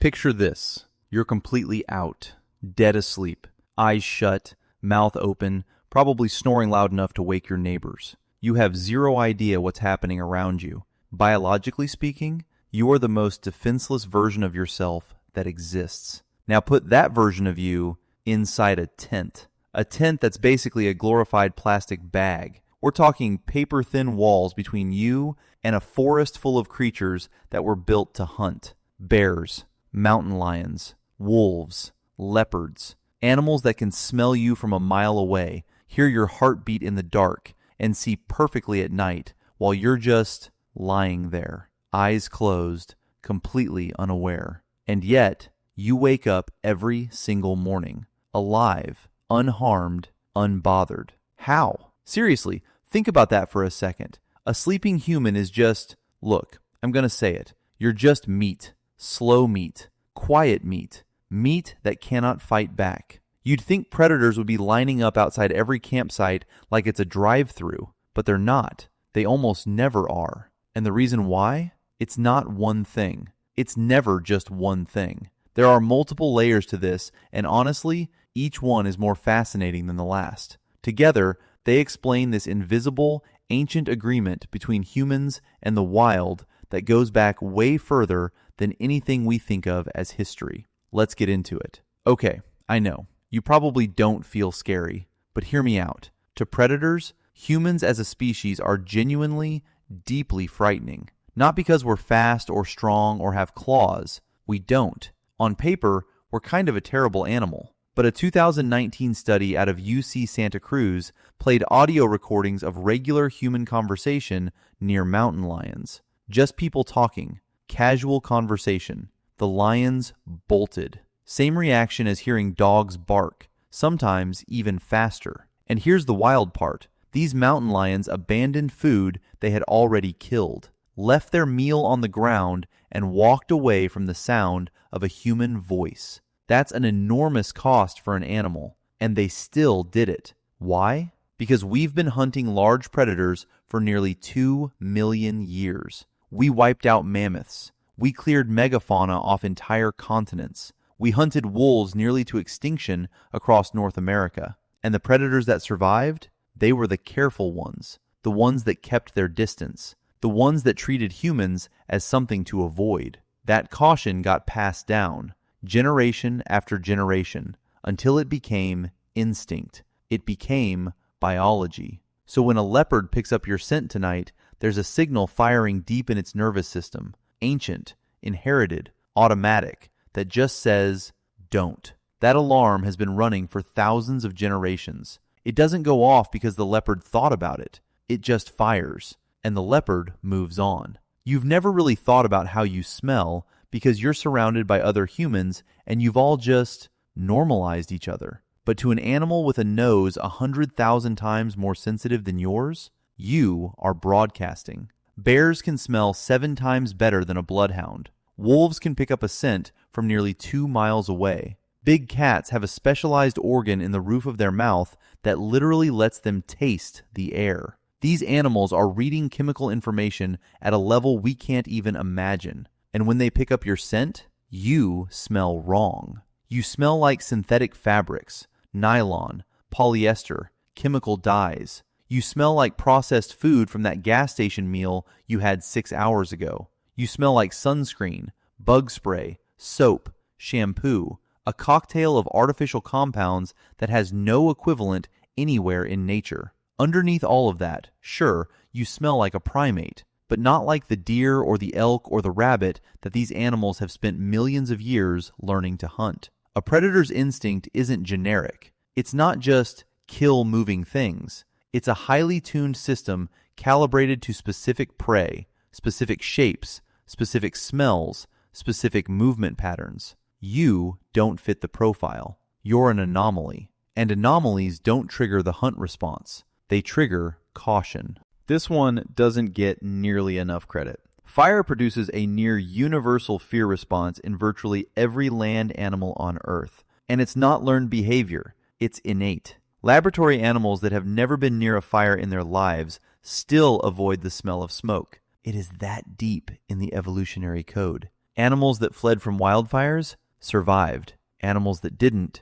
Picture this. You're completely out, dead asleep, eyes shut, mouth open, probably snoring loud enough to wake your neighbors. You have zero idea what's happening around you. Biologically speaking, you are the most defenseless version of yourself that exists. Now put that version of you inside a tent that's basically a glorified plastic bag. We're talking paper-thin walls between you and a forest full of creatures that were built to hunt. Bears, mountain lions, wolves, leopards, animals that can smell you from a mile away, hear your heartbeat in the dark, and see perfectly at night while you're just lying there, eyes closed, completely unaware. And yet, you wake up every single morning, alive, unharmed, unbothered. How? Seriously, think about that for a second. A sleeping human is just, look, I'm going to say it, you're just meat, slow meat, quiet meat, meat that cannot fight back. You'd think predators would be lining up outside every campsite like it's a drive-through, but they're not. They almost never are. And the reason why? It's not one thing. It's never just one thing. There are multiple layers to this, and honestly, each one is more fascinating than the last. Together, they explain this invisible, ancient agreement between humans and the wild that goes back way further than anything we think of as history. Let's get into it. Okay, I know, you probably don't feel scary, but hear me out. To predators, humans as a species are genuinely, deeply frightening. Not because we're fast or strong or have claws. We don't. On paper, we're kind of a terrible animal. But a 2019 study out of UC Santa Cruz played audio recordings of regular human conversation near mountain lions. Just people talking. Casual conversation. The lions bolted. Same reaction as hearing dogs bark. Sometimes even faster. And here's the wild part. These mountain lions abandoned food they had already killed, left their meal on the ground, and walked away from the sound of a human voice. That's an enormous cost for an animal, and they still did it. Why? Because we've been hunting large predators for nearly 2 million years. We wiped out mammoths. We cleared megafauna off entire continents. We hunted wolves nearly to extinction across North America. And the predators that survived? They were the careful ones, the ones that kept their distance, the ones that treated humans as something to avoid. That caution got passed down, generation after generation, until it became instinct. It became biology. So when a leopard picks up your scent tonight, there's a signal firing deep in its nervous system, ancient, inherited, automatic, that just says, don't. That alarm has been running for thousands of generations. It doesn't go off because the leopard thought about it. It just fires, and the leopard moves on. You've never really thought about how you smell because you're surrounded by other humans and you've all just normalized each other. But to an animal with a nose 100,000 times more sensitive than yours, you are broadcasting. Bears can smell 7 times better than a bloodhound. Wolves can pick up a scent from nearly 2 miles away. Big cats have a specialized organ in the roof of their mouth that literally lets them taste the air. These animals are reading chemical information at a level we can't even imagine. And when they pick up your scent, you smell wrong. You smell like synthetic fabrics, nylon, polyester, chemical dyes. You smell like processed food from that gas station meal you had 6 hours ago. You smell like sunscreen, bug spray, soap, shampoo, a cocktail of artificial compounds that has no equivalent anywhere in nature. Underneath all of that, sure, you smell like a primate, but not like the deer or the elk or the rabbit that these animals have spent millions of years learning to hunt. A predator's instinct isn't generic. It's not just kill moving things. It's a highly tuned system calibrated to specific prey, specific shapes, specific smells, specific movement patterns. You don't fit the profile. You're an anomaly. And anomalies don't trigger the hunt response. They trigger caution. This one doesn't get nearly enough credit. Fire produces a near universal fear response in virtually every land animal on Earth. And it's not learned behavior. It's innate. Laboratory animals that have never been near a fire in their lives still avoid the smell of smoke. It is that deep in the evolutionary code. Animals that fled from wildfires survived. Animals that didn't.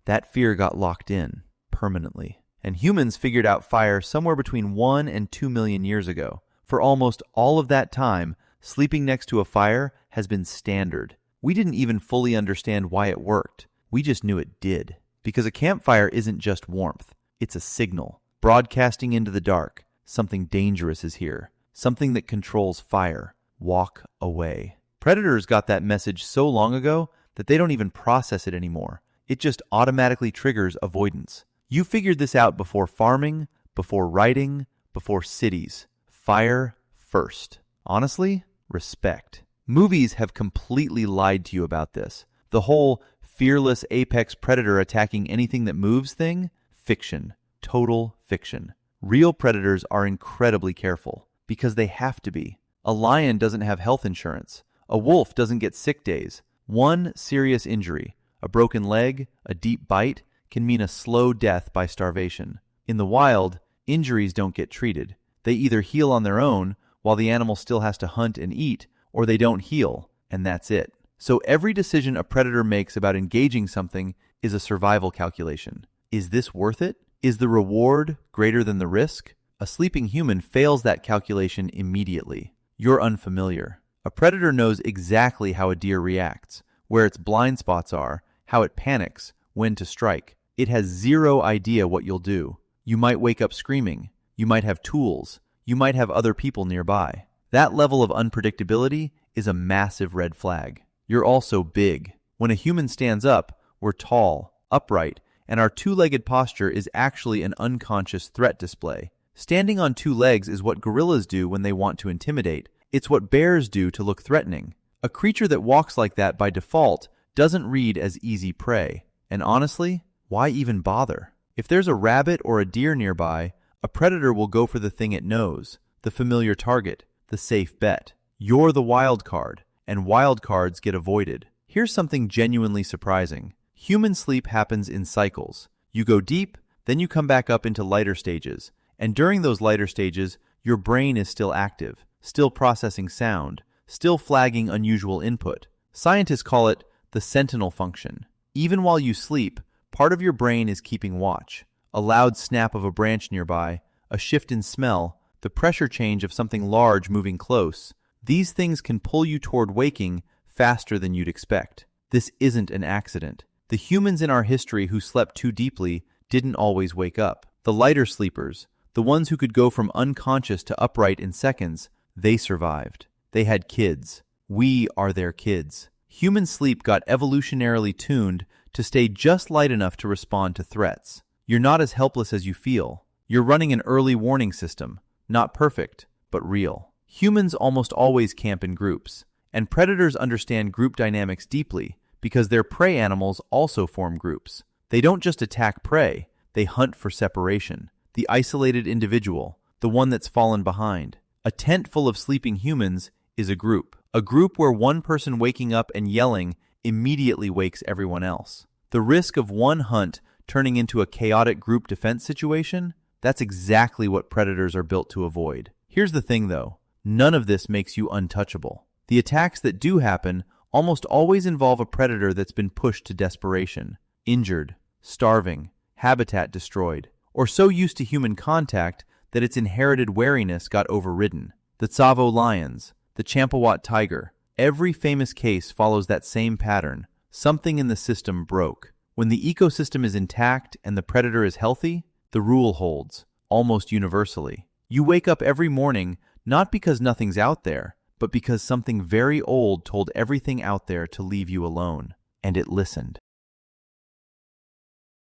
That fear got locked in permanently. And humans figured out fire somewhere between 1 and 2 million years ago. For almost all of that time, sleeping next to a fire has been standard. We didn't even fully understand why it worked. We just knew it did. Because a campfire isn't just warmth. It's a signal, broadcasting into the dark. Something dangerous is here. Something that controls fire. Walk away. Predators got that message so long ago that they don't even process it anymore. It just automatically triggers avoidance. You figured this out before farming, before writing, before cities. Fire first. Honestly, respect. Movies have completely lied to you about this. The whole fearless apex predator attacking anything that moves thing? Fiction. Total fiction. Real predators are incredibly careful because they have to be. A lion doesn't have health insurance. A wolf doesn't get sick days. One serious injury, a broken leg, a deep bite, can mean a slow death by starvation. In the wild, injuries don't get treated. They either heal on their own, while the animal still has to hunt and eat, or they don't heal, and that's it. So every decision a predator makes about engaging something is a survival calculation. Is this worth it? Is the reward greater than the risk? A sleeping human fails that calculation immediately. You're unfamiliar. A predator knows exactly how a deer reacts, where its blind spots are, how it panics, when to strike. It has zero idea what you'll do. You might wake up screaming. You might have tools. You might have other people nearby. That level of unpredictability is a massive red flag. You're also big. When a human stands up, we're tall, upright, and our two-legged posture is actually an unconscious threat display. Standing on two legs is what gorillas do when they want to intimidate. It's what bears do to look threatening. A creature that walks like that by default doesn't read as easy prey. And honestly, why even bother? If there's a rabbit or a deer nearby, a predator will go for the thing it knows, the familiar target, the safe bet. You're the wild card, and wild cards get avoided. Here's something genuinely surprising. Human sleep happens in cycles. You go deep, then you come back up into lighter stages. And during those lighter stages, your brain is still active, still processing sound, still flagging unusual input. Scientists call it the sentinel function. Even while you sleep, part of your brain is keeping watch. A loud snap of a branch nearby, a shift in smell, the pressure change of something large moving close. These things can pull you toward waking faster than you'd expect. This isn't an accident. The humans in our history who slept too deeply didn't always wake up. The lighter sleepers, the ones who could go from unconscious to upright in seconds, they survived. They had kids. We are their kids. Human sleep got evolutionarily tuned to stay just light enough to respond to threats. You're not as helpless as you feel. You're running an early warning system. Not perfect, but real. Humans almost always camp in groups, and predators understand group dynamics deeply because their prey animals also form groups. They don't just attack prey, they hunt for separation. The isolated individual, the one that's fallen behind. A tent full of sleeping humans is a group where one person waking up and yelling immediately wakes everyone else. The risk of one hunt turning into a chaotic group defense situation, that's exactly what predators are built to avoid. Here's the thing though, none of this makes you untouchable. The attacks that do happen almost always involve a predator that's been pushed to desperation, injured, starving, habitat destroyed, or so used to human contact that its inherited wariness got overridden. The Tsavo lions, the Champawat tiger, every famous case follows that same pattern. Something in the system broke. When the ecosystem is intact and the predator is healthy, the rule holds, almost universally. You wake up every morning not because nothing's out there, but because something very old told everything out there to leave you alone, and it listened.